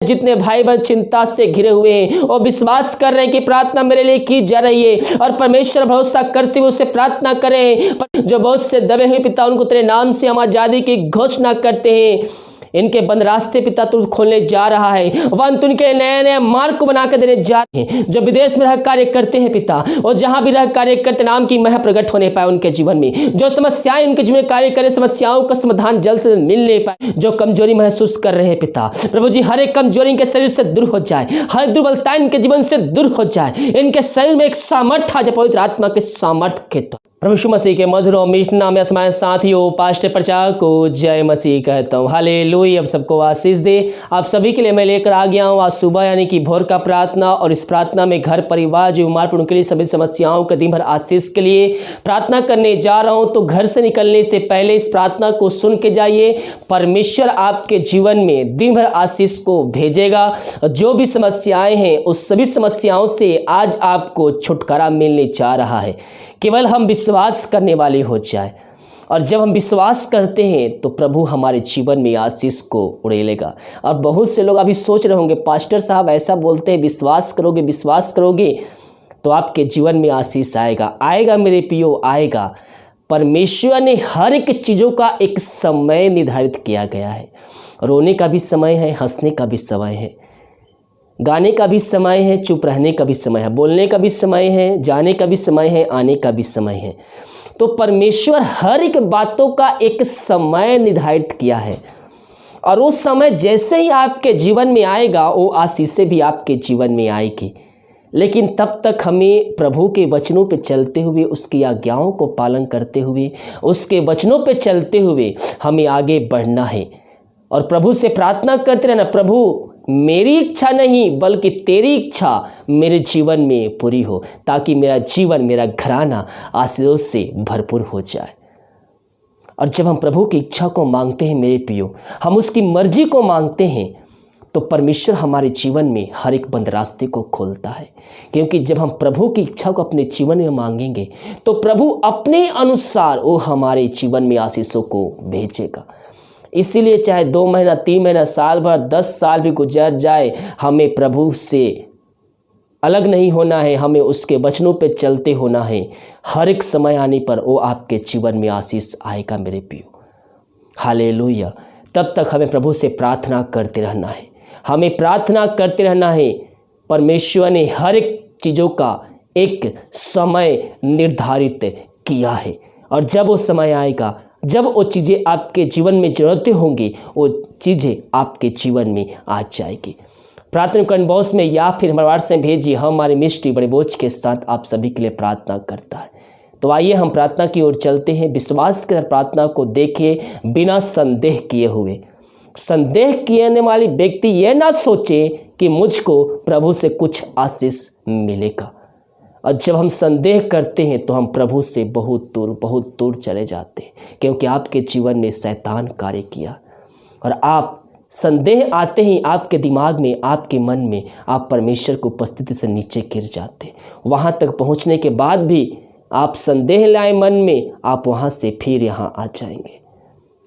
जितने भाई बहन चिंता से घिरे हुए हैं और विश्वास कर रहे हैं कि प्रार्थना मेरे लिए की जा रही है और परमेश्वर भरोसा करते हुए उससे प्रार्थना करें। जो बहुत से दबे हुए पिता, उनको तेरे नाम से हम आजादी की घोषणा करते हैं। इनके बंद रास्ते पिता तू खोलने जा रहा है, वह उनके नए नए मार्ग को बनाकर देने जा रहे हैं। जो विदेश में रह कार्य करते हैं पिता, और जहां भी रह कार्य करते, नाम की महिमा प्रकट होने पाए उनके जीवन में। जो समस्याएं उनके जीवन में कार्य करें, समस्याओं का समाधान जल्द से जल्द मिलने पाए। जो कमजोरी महसूस कर रहे हैं पिता प्रभु जी, हर एक कमजोरी इनके शरीर से दूर हो जाए, हर दुर्बलता इनके जीवन से दूर हो जाए। इनके शरीर में एक सामर्थ्य आ जाए पवित्र आत्मा के सामर्थ्य के द्वारा। प्रभु यीशु मसीह के मधुर और मीठ नाम में समाज साथियों, पास्टर प्रचार को जय मसीह कहता हूँ। हालेलुया। अब सबको आशीष दे। आप सभी के लिए मैं लेकर आ गया हूँ आज सुबह यानी कि भोर का प्रार्थना। और इस प्रार्थना में घर परिवार जो बीमार पड़े उनके लिए सभी समस्याओं के दिन भर आशीष के लिए प्रार्थना करने जा रहा हूँ। तो घर से निकलने से पहले इस प्रार्थना को सुन के जाइए। परमेश्वर आपके जीवन में दिन भर आशीष को भेजेगा। जो भी समस्याएं हैं उस सभी समस्याओं से आज आपको छुटकारा मिलने जा रहा है। केवल हम विश्वास करने वाले हो जाए, और जब हम विश्वास करते हैं तो प्रभु हमारे जीवन में आशीष को उड़ेलेगा। और बहुत से लोग अभी सोच रहे होंगे, पास्टर साहब ऐसा बोलते हैं, विश्वास करोगे तो आपके जीवन में आशीष आएगा। आएगा मेरे प्रियो, आएगा। परमेश्वर ने हर एक चीज़ों का एक समय निर्धारित किया गया है। रोने का भी समय है, हंसने का भी समय है, गाने का भी समय है, चुप रहने का भी समय है, बोलने का भी समय है, जाने का भी समय है, आने का भी समय है। तो परमेश्वर हर एक बातों का एक समय निर्धारित किया है, और उस समय जैसे ही आपके जीवन में आएगा वो आशीषें भी आपके जीवन में आएगी। लेकिन तब तक हमें प्रभु के वचनों पे चलते हुए, उसकी आज्ञाओं को पालन करते हुए, उसके वचनों पे चलते हुए हमें आगे बढ़ना है। और प्रभु से प्रार्थना करते रहना, प्रभु मेरी इच्छा नहीं बल्कि तेरी इच्छा मेरे जीवन में पूरी हो, ताकि मेरा जीवन, मेरा घराना आशीषों से भरपूर हो जाए। और जब हम प्रभु की इच्छा को मांगते हैं मेरे प्रियो, हम उसकी मर्जी को मांगते हैं, तो परमेश्वर हमारे जीवन में हर एक बंद रास्ते को खोलता है। क्योंकि जब हम प्रभु की इच्छा को अपने जीवन में मांगेंगे तो प्रभु अपने अनुसार वो हमारे जीवन में आशीषों को भेजेगा। इसीलिए चाहे 2 महीना, 3 महीना, साल भर, 10 साल भी गुजर जाए, हमें प्रभु से अलग नहीं होना है। हमें उसके वचनों पे चलते होना है। हर एक समय आने पर वो आपके जीवन में आशीष आएगा मेरे प्रियो। हालेलुया। तब तक हमें प्रभु से प्रार्थना करते रहना है, हमें प्रार्थना करते रहना है। परमेश्वर ने हर एक चीज़ों का एक समय निर्धारित किया है, और जब वो समय आएगा, जब वो चीज़ें आपके जीवन में ज़रूरतें होंगी, वो चीज़ें आपके जीवन में आ जाएगी। प्रार्थना करने बॉक्स में या फिर हमारे व्हाट्सएप में भेजिए। हमारे मिस्ट्री बड़े बोझ के साथ आप सभी के लिए प्रार्थना करता है। तो आइए हम प्रार्थना की ओर चलते हैं। विश्वास के साथ प्रार्थना को देखिए, बिना संदेह किए हुए। संदेह किए वाली व्यक्ति ये ना सोचे कि मुझको प्रभु से कुछ आशीष मिलेगा। और जब हम संदेह करते हैं तो हम प्रभु से बहुत दूर चले जाते हैं, क्योंकि आपके जीवन में शैतान कार्य किया। और आप संदेह आते ही आपके दिमाग में, आपके मन में, आप परमेश्वर की उपस्थिति से नीचे गिर जाते हैं। वहाँ तक पहुँचने के बाद भी आप संदेह लाए मन में, आप वहाँ से फिर यहाँ आ जाएंगे।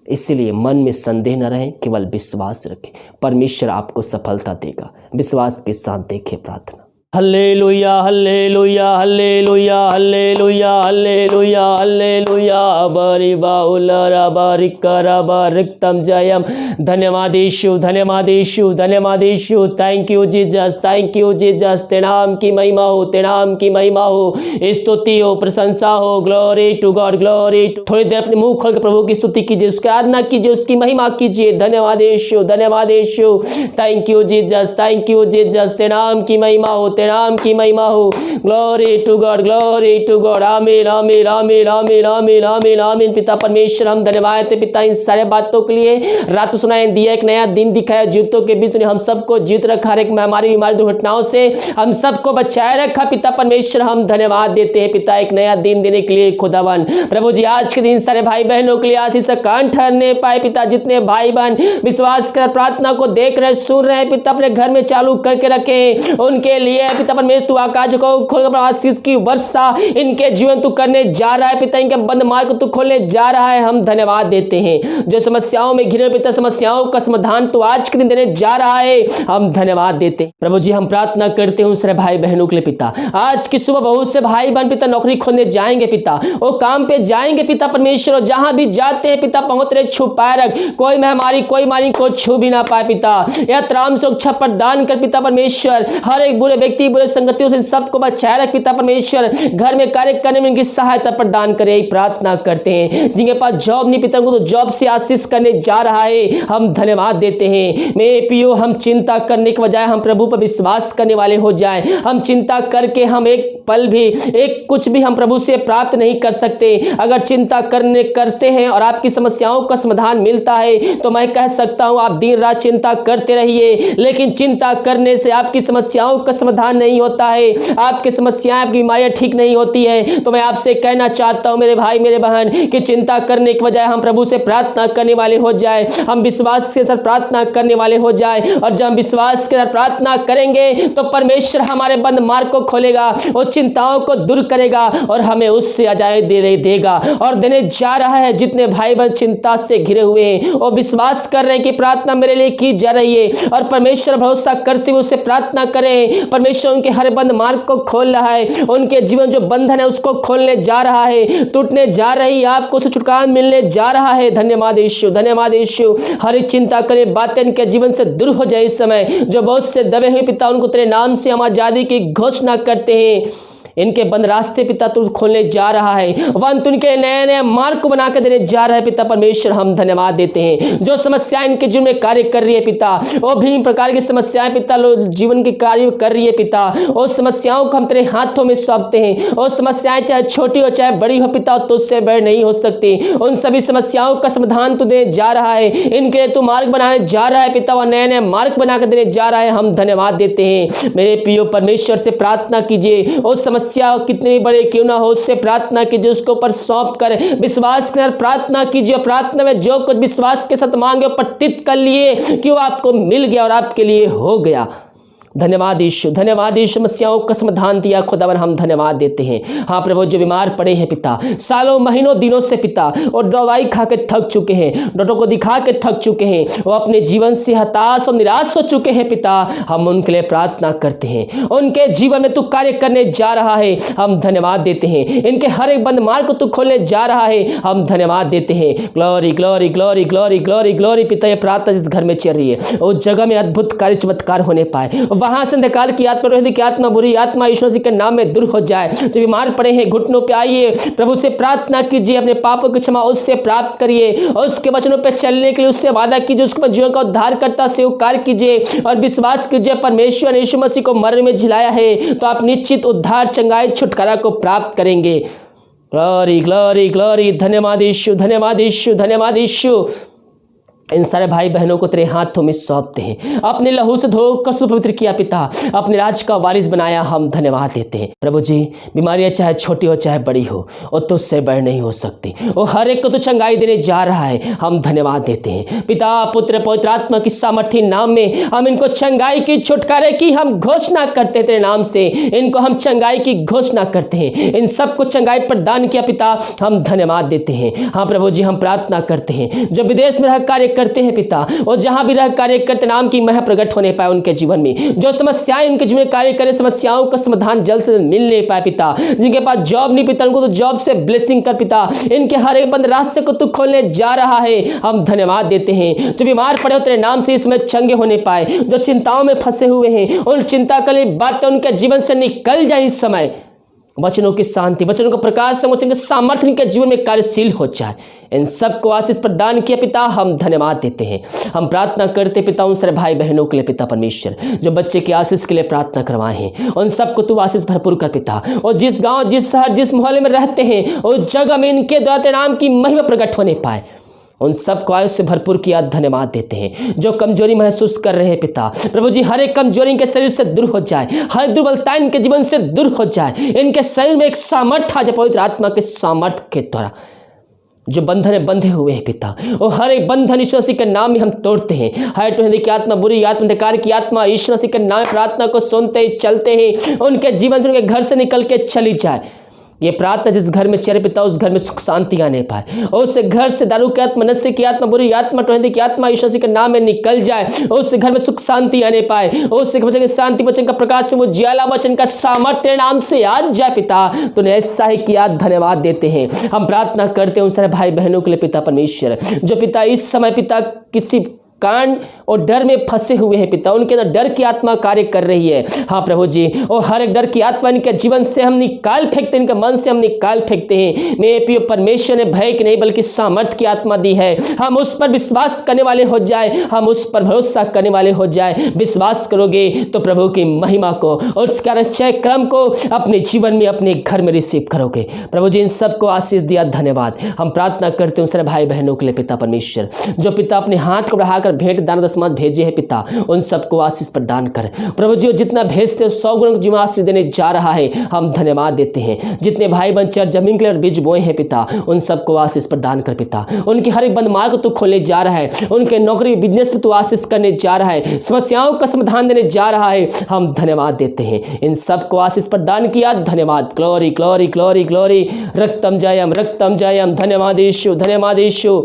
इसलिए मन में संदेह न रहे, केवल विश्वास रखें। परमेश्वर आपको सफलता देगा। विश्वास के साथ देखें प्रार्थना। Hallelujah hallelujah hallelujah hallelujah hallelujah hallelujah बरि बाउलरा बारिकरा बारिकतम जयम। धन्यवाद यीशु, धन्यवाद यीशु, धन्यवाद Yeshu. Thank you Jesus, thank you Jesus. तेरे नाम की महिमा हो, तेरे नाम की महिमा हो, स्तुति हो, प्रशंसा हो। Glory to God, glory. थोड़ी देर अपने मुंह खोल कर प्रभु की स्तुति कीजिए, उसकी आराधना कीजिए, उसकी महिमा कीजिए। धन्यवाद यीशु, धन्यवाद Yeshu. Thank you Jesus, thank you Jesus. तेरे नाम की महिमा हो, तेरे नाम की महिमा हो। Glory to God, glory to God. आमीन आमीन आमीन आमीन आमीन आमीन आमीन। पिता परमेश्वर, हम धन्यवाद देते पिता इन सारे बातों के लिए। रात को सुनाए दिया, एक नया दिन दिखाया, जीवितों के बीच हम सबको जीत रखा, हर एक महामारी, बीमारी, दुर्घटनाओं से हम सबको बचाए रखा। पिता परमेश्वर, हम धन्यवाद देते हैं पिता एक नया दिन देने के लिए। खुदावन प्रभु जी, आज के दिन सारे भाई बहनों के लिए आशीष का कान ठहरने पाए पिता। जितने भाई बहन विश्वास कर प्रार्थना को देख रहे, सुन रहे पिता, अपने घर में चालू करके रखे, उनके लिए हैं पिता परमेश्वर, तू आकाश को खोलकर आशीष की वर्षा इनके जीवन तू करने जा रहा है पिता, इनके बंद मार्ग को तू खोलने जा रहा है। हम धन्यवाद देते हैं। जो समस्याओं में घिरे पिता, समस्याओं का समाधान तो आज के दिन देने जा रहा है, हम धन्यवाद देते हैं। प्रभु जी हम प्रार्थना करते हैं सारे भाई बहनों के लिए पिता, आज की सुबह बहुत से भाई बहन पिता नौकरी खोलने जाएंगे पिता, वो काम पे जाएंगे पिता परमेश्वर, और जहां भी जाते हैं पिता पहुंच रहे छुपाए रख, कोई महामारी कोई मारी को छू भी ना पाए पिता, या तमाम सुरक्षा प्रदान कर पिता परमेश्वर, हर एक बुरे व्यक्ति बुरे संगतियों से सबको बचाए रख पिता परमेश्वर, घर में कार्य करने में इनकी सहायता प्रदान करे, प्रार्थना करते हैं। जिनके पास जॉब नहीं पिता को तो जॉब से आशीष करने जा रहा है, हम धन्यवाद देते हैं। मेरे पियो हम चिंता करने के बजाय हम प्रभु पर विश्वास करने वाले हो जाएं। हम चिंता करके हम एक पल भी एक कुछ भी हम प्रभु से प्राप्त नहीं कर सकते। अगर चिंता करते हैं और आपकी समस्याओं का समाधान मिलता है तो मैं कह सकता हूं आप दिन रात चिंता करते रहिए, लेकिन चिंता करने से आपकी समस्याओं का समाधान नहीं होता है, आपकी समस्याएं आपकी बीमारियां ठीक नहीं होती है। तो मैं आपसे कहना चाहता हूं मेरे भाई मेरे बहन कि चिंता करने के बजाय हम प्रभु से प्रार्थना करने वाले हो जाए, हम विश्वास के साथ प्रार्थना करने वाले हो जाए, और जब हम विश्वास के साथ प्रार्थना करेंगे तो परमेश्वर हमारे बंद मार्ग को खोलेगा, वो चिंताओं को दूर करेगा और हमें उससे आजादी देगा और देने जा रहा है। जितने भाई बहन चिंता से घिरे हुए हैं वो विश्वास कर रहे हैं कि प्रार्थना मेरे लिए की जा रही है, और परमेश्वर भरोसा करते हुए उससे प्रार्थना करें। परमेश्वर उनके हर बंद मार्ग को खोल रहा है, उनके जीवन जो बंधन है उसको खोलने जा रहा है, टूटने जा रही है, आपको उससे छुटकारा मिलने जा रहा है। धन्यवाद यीशु, धन्यवाद यीशु। हर एक चिंता करे बातें इनके जीवन से दूर हो जाए। इस समय जो बहुत से दबे हुए पिता उनको तेरे नाम से हम आजादी की घोषणा करते हैं। इनके बंद रास्ते पिता तू खोलने जा रहा है, वंत उनके नए नए मार्ग को बना कर देने जा रहा है पिता परमेश्वर। हम धन्यवाद देते हैं। जो समस्याएं इनके जीवन में कार्य कर रही है पिता, वो भिन्न प्रकार की समस्याएं पिता जीवन के कार्य कर रही है पिता, उस समस्याओं को हम तेरे हाथों में सौंपते हैं। वो समस्याएं चाहे छोटी हो चाहे बड़ी हो पिता, तो उससे बड़ी नहीं हो सकती। उन सभी समस्याओं का समाधान तू देने जा रहा है, इनके लिए तू मार्ग बनाने जा रहा है पिता, और नए नए मार्ग बना कर देने जा रहा है। हम धन्यवाद देते हैं। मेरे प्रिय परमेश्वर से प्रार्थना कीजिए, उस समस्या कितने बड़े क्यों ना हो उससे प्रार्थना कीजिए, उसके ऊपर सौंप कर विश्वास के साथ प्रार्थना कीजिए। प्रार्थना में जो कुछ विश्वास के साथ मांगे प्रतीत कर लिए कि वो आपको मिल गया और आपके लिए हो गया। धन्यवाद यीशु, धन्यवाद यीशु। समस्याओं का समाधान दिया खुदावन, हम धन्यवाद देते हैं। हाँ प्रभु, जो बीमार पड़े हैं पिता सालों महीनों दिनों से पिता, और दवाई खा के थक चुके हैं, डॉक्टर को दिखा के थक चुके हैं, वो अपने जीवन से हताश और निराश हो चुके हैं पिता, हम उनके लिए प्रार्थना करते हैं। उनके जीवन में तू कार्य करने जा रहा है, हम धन्यवाद देते हैं। इनके हर एक बंद मार्ग को तू खोलने जा रहा है, हम धन्यवाद देते हैं। Glory glory glory glory glory glory पिता, ये प्रार्थना जिस घर में चल रही है उस जगह में अद्भुत कार्य चमत्कार होने पाए, वहां से अंधकार की आत्मा, रोहित की आत्मा, बुरी आत्मा यीशु मसीह के नाम में दूर हो जाए। जो बीमार पड़े हैं घुटनों पे आइए, प्रभु से प्रार्थना कीजिए, अपने पापों की क्षमा उससे प्राप्त करिए, और उसके वचनों पे चलने के लिए उससे वादा कीजिए, उसके जीवन का उद्धारकर्ता स्वीकार कीजिए और विश्वास कीजिए परमेश्वर ने यीशु मसीह को मरण में जिलाया है तो आप निश्चित उद्धार, चंगाई, छुटकारा को प्राप्त करेंगे। Glory glory glory. धन्यवाद यीशु, धन्यवाद यीशु, धन्यवाद यीशु। इन सारे भाई बहनों को तेरे हाथों में सौंपते हैं, अपने लहू से धोकर सुपवित्र किया पिता, अपने राज का वारिस बनाया, हम धन्यवाद देते हैं। प्रभु जी, बीमारियां चाहे छोटी हो चाहे बड़ी हो, वो तो उससे बड़ी नहीं हो सकती, वो हर एक को तो चंगाई देने जा रहा है, हम धन्यवाद देते हैं। पिता पुत्र पवित्र आत्मा की सामर्थ्य नाम में हम इनको चंगाई की, छुटकारे की हम घोषणा करते हैं। तेरे नाम से इनको हम चंगाई की घोषणा करते हैं। इन सबको चंगाई प्रदान किया पिता, हम धन्यवाद देते हैं। हाँ प्रभु जी, हम प्रार्थना करते हैं जो विदेश में रह कार्य करते हैं पिता, और जहां भी रह कार्य करते नाम की महिमा प्रकट होने पाए उनके जीवन में। जो समस्याएं उनके जीवन में कार्य करें, समस्याओं का समाधान जल्द से जल्द मिलने पाए पिता। जिनके पास जॉब नहीं पिता, उनको तो जॉब से ब्लेसिंग कर पिता। इनके हर एक बंद रास्ते को तू खोलने जा रहा है, हम धन्यवाद देते हैं। जो बीमार पड़े तेरे नाम से इसमें चंगे होने पाए, जो चिंताओं में फंसे हुए हैं उन चिंता वाली बातें उनके जीवन से निकल जाए। इस समय वचनों की शांति, वचनों का प्रकाश, वचन के सामर्थ्य के जीवन में कार्यशील हो जाए। इन सबको आशीष प्रदान किया पिता, हम धन्यवाद देते हैं। हम प्रार्थना करते पिता उन सारे भाई बहनों के लिए पिता परमेश्वर, जो बच्चे की आशीष के लिए प्रार्थना करवाए हैं, उन सबको तू आशीष भरपूर कर पिता। और जिस गांव, जिस शहर, जिस मोहल्ले में रहते हैं उस जगह में इनके द्वारा तेरे नाम की महिमा प्रकट होने पाए, उन सबको आयुष से भरपूर किया धन्यवाद देते हैं। जो कमजोरी महसूस कर रहे हैं पिता, प्रभु जी हर एक कमजोरी इनके शरीर से दूर हो जाए, हर दुर्बलता इनके जीवन से दूर हो जाए। इनके शरीर में एक सामर्थ्य आ जाए पवित्र आत्मा के सामर्थ्य के द्वारा। जो बंधन है बंधे हुए हैं पिता, और हर एक बंधन यीशु मसीह के नाम में हम तोड़ते हैं। हर टोहने की आत्मा, बुरी आत्मा, अंधकार की आत्मा यीशु मसीह के नाम में प्रार्थना को सुनते चलते हैं, उनके जीवन से, उनके घर से निकल के चली जाए। ये प्रार्थना जिस घर में चेहरे पिता, उस घर में सुख शांति आने पाए, और उस घर से दारू की आत्मा, नशे की आत्मा, बुरी आत्मा, टोहने की आत्मा यीशु मसीह के नाम में निकल जाए, उस घर में सुख शांति आने पाए, उस वचन के शांति वचन का प्रकाश, वो ज्वाला वचन का सामर्थ्य नाम से आज जाए पिता। तूने ऐसा ही किया, धन्यवाद देते हैं। हम प्रार्थना करते हैं उन सारे भाई बहनों के लिए पिता परमेश्वर, जो पिता इस समय पिता किसी कांड और डर में फंसे हुए हैं पिता, उनके अंदर डर की आत्मा कार्य कर रही है। हाँ प्रभु जी, और हर एक डर की आत्मा इनके जीवन से हम निकाल फेंकते हैं, इनके मन से हम निकाल फेंकते हैं। मेरे प्रिय परमेश्वर ने भय की नहीं बल्कि सामर्थ की आत्मा दी है। हम उस पर विश्वास करने वाले हो जाए, हम उस पर भरोसा करने वाले हो जाए। विश्वास करोगे तो प्रभु की महिमा को और उसका रचय क्रम को अपने जीवन में, अपने घर में रिसीव करोगे। प्रभु जी इन सबको आशीष दिया, धन्यवाद। हम प्रार्थना करते हैं उन सारे भाई बहनों के लिए पिता परमेश्वर, जो पिता अपने हाथ को बढ़ाकर भेंट दान दशमांश भेजे हैं पिता, उन सबको आशीष प्रदान कर। प्रभु जी जितना भेजते 100 गुना जीवन आशीष देने जा रहा है, हम धन्यवाद देते हैं। जितने भाई बहन चर्च जमीन के लिए बीज बोए हैं पिता, उन सबको आशीष प्रदान कर पिता। उनकी हर एक बंद मार्ग तू खोलने जा रहा है, उनके नौकरी बिजनेस में तू आशीष करने जा रहा है, समस्याओं का समाधान देने जा रहा है। हम धन्यवाद देते हैं, इन सबको आशीष प्रदान किया, धन्यवाद। ग्लोरी ग्लोरी ग्लोरी ग्लोरी, रक्तम जयम रक्तम जयम। धन्यवाद यीशु, धन्यवाद Yeshu.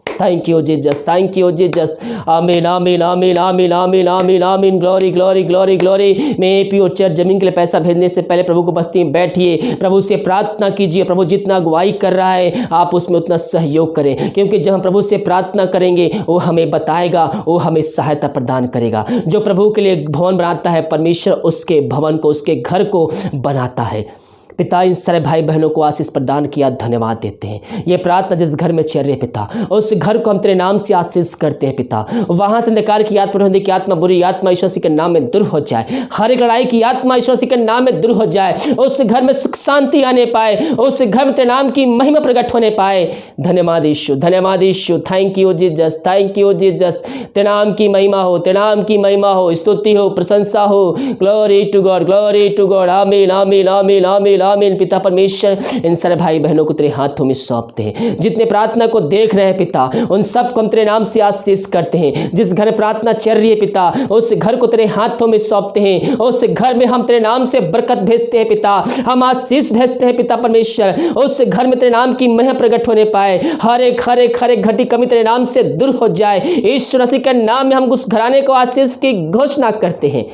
Thank you Jesus, thank you Jesus. आमीन आमीन आमीन आमीन आमीन आमीन आमीन। Glory glory glory glory. मैं प्योर चर्च जमीन के लिए पैसा भेजने से पहले प्रभु को बस्ती में बैठिए, प्रभु से प्रार्थना कीजिए। प्रभु जितना अगुवाई कर रहा है आप उसमें उतना सहयोग करें, क्योंकि जब हम प्रभु से प्रार्थना करेंगे वो हमें बताएगा, वो हमें सहायता प्रदान करेगा। जो प्रभु के लिए भवन बनाता है, परमेश्वर उसके भवन को, उसके घर को बनाता है। पिता इन सारे भाई बहनों को आशीष प्रदान किया, धन्यवाद देते हैं। ये प्रार्थना जिस घर में चल रही है पिता, उस घर को हम तेरे नाम से आशीष करते हैं पिता। वहां से अंधकार की आत्मा, रोंदे की आत्मा, बुरी आत्मा यीशु मसीह के नाम में दूर हो जाए। हर एक लड़ाई की आत्मा यीशु मसीह के नाम में दूर हो जाए। उस घर में सुख शांति आने पाए, उस घर में तेरे नाम की महिमा प्रकट होने पाए। धन्यवाद यीशु, धन्यवाद Yeshu. Thank you Jesus, thank you Jesus. तेरे नाम की महिमा हो, तेरे नाम की महिमा हो, स्तुति हो, प्रशंसा हो। Glory to God, glory to God. आमीन आमीन आमीन आमीन आमीन। पिता परमेश्वर इन सारे भाई बहनों को तेरे हाथों में सौंपते हैं। जितने प्रार्थना को देख रहे हैं पिता, उन सब को हम तेरे नाम से आशीष करते हैं। जिस घर में प्रार्थना चल रही है पिता, उस घर को तेरे हाथों में सौंपते हैं। उस घर में हम तेरे नाम से बरकत भेजते हैं पिता, हम आशीष भेजते हैं पिता परमेश्वर। उस घर में तेरे नाम की महिमा प्रकट होने पाए। हर एक घटी कमी तेरे नाम से दूर हो जाए। यीशु मसीह के नाम में हम उस घराने को आशीष की घोषणा करते हैं।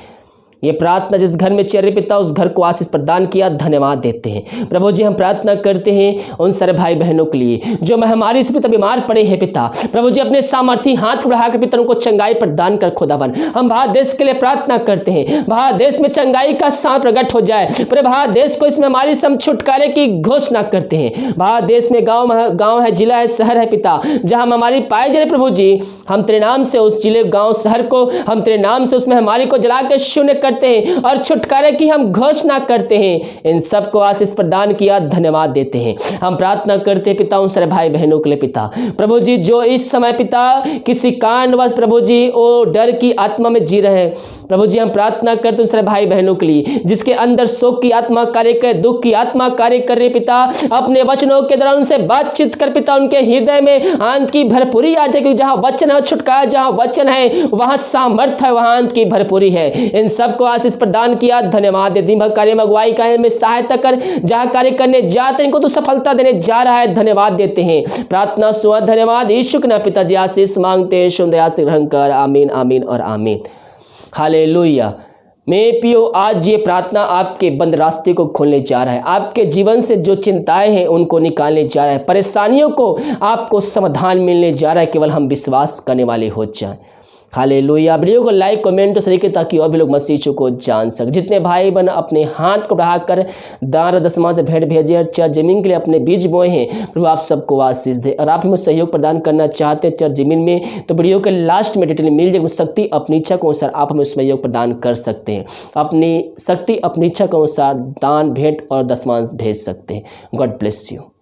ये प्रार्थना जिस घर में चल रही पिता, उस घर को आशीष प्रदान किया, धन्यवाद देते हैं। प्रभु जी हम प्रार्थना करते हैं उन सारे भाई बहनों के लिए जो महामारी से पिता बीमार पड़े हैं पिता। प्रभु जी अपने सामर्थी हाथ बढ़ाकर पिता उनको चंगाई प्रदान कर खुदावन। हम भारत देश के लिए प्रार्थना करते हैं, भारत देश में चंगाई का साथ प्रकट हो जाए। पूरे भारत देश को इस महामारी से हम छुटकारे की घोषणा करते हैं। भारत देश में गाँव है, जिला है, शहर है पिता, जहाँ महामारी पाई जाए प्रभु जी, हम तेरे नाम से उस जिले, गाँव, शहर को हम तेरे नाम से उस महामारी को जला के शून्य करते हैं और छुटकारे की हम घोषणा करते हैं। इन सबको आशीष प्रदान किया, धन्यवाद देते हैं। हम प्रार्थना करते हैं पिता उन सारे भाई बहनों के लिए पिता। प्रभु जी जो इस समय पिता किसी कारणवश प्रभु जी वो डर की आत्मा में जी रहे हैं, प्रभु जी हम प्रार्थना करते हैं उन सारे भाई बहनों के लिए जिसके अंदर शोक की आत्मा कार्य कर, दुख की आत्मा कार्य कर रही पिता। अपने वचनों के द्वारा उनसे बातचीत कर पिता, उनके हृदय में आनंद की भरपूरी आ जाए, क्योंकि जहाँ वचन है छुटकारा, जहाँ वचन है वहाँ सामर्थ्य है, वहाँ आनंद की भरपूरी है। इन सबको आशीष प्रदान किया, धन्यवाद दे। दिन भर कार्य में अगुवाई का में सहायता कर, जहाँ कार्य करने जाते हैं इनको तो सफलता देने जा रहा है, धन्यवाद देते हैं। प्रार्थना सुना, धन्यवाद यीशु के नाम पिताजी आशीष मांगते हैं, शुभ दया से ग्रहण कर। आमीन आमीन और आमीन। हालेलुया। मैं पियो आज ये प्रार्थना आपके बंद रास्ते को खोलने जा रहा है, आपके जीवन से जो चिंताएं हैं उनको निकालने जा रहा है, परेशानियों को आपको समाधान मिलने जा रहा है। केवल हम विश्वास करने वाले हो जाएं। हालेलुया। वीडियो को लाइक कमेंट तो सही ताकि और भी लोग मसीह यीशु को जान सके। जितने भाई बहन अपने हाथ को बढ़ाकर दान दशमांश से भेंट भेजे और चर्च जमीन के लिए अपने बीज बोए हैं, प्रभु आप सबको आशीष दे। और आप हमें सहयोग प्रदान करना चाहते हैं चर्च जमीन में, तो वीडियो के लास्ट में डिटेल मिल जाएगी। शक्ति अपनी इच्छा के अनुसार आप हमें सहयोग प्रदान कर सकते हैं, अपनी शक्ति अपनी इच्छा के अनुसार दान भेंट और दशमांश भेज सकते हैं। God bless you.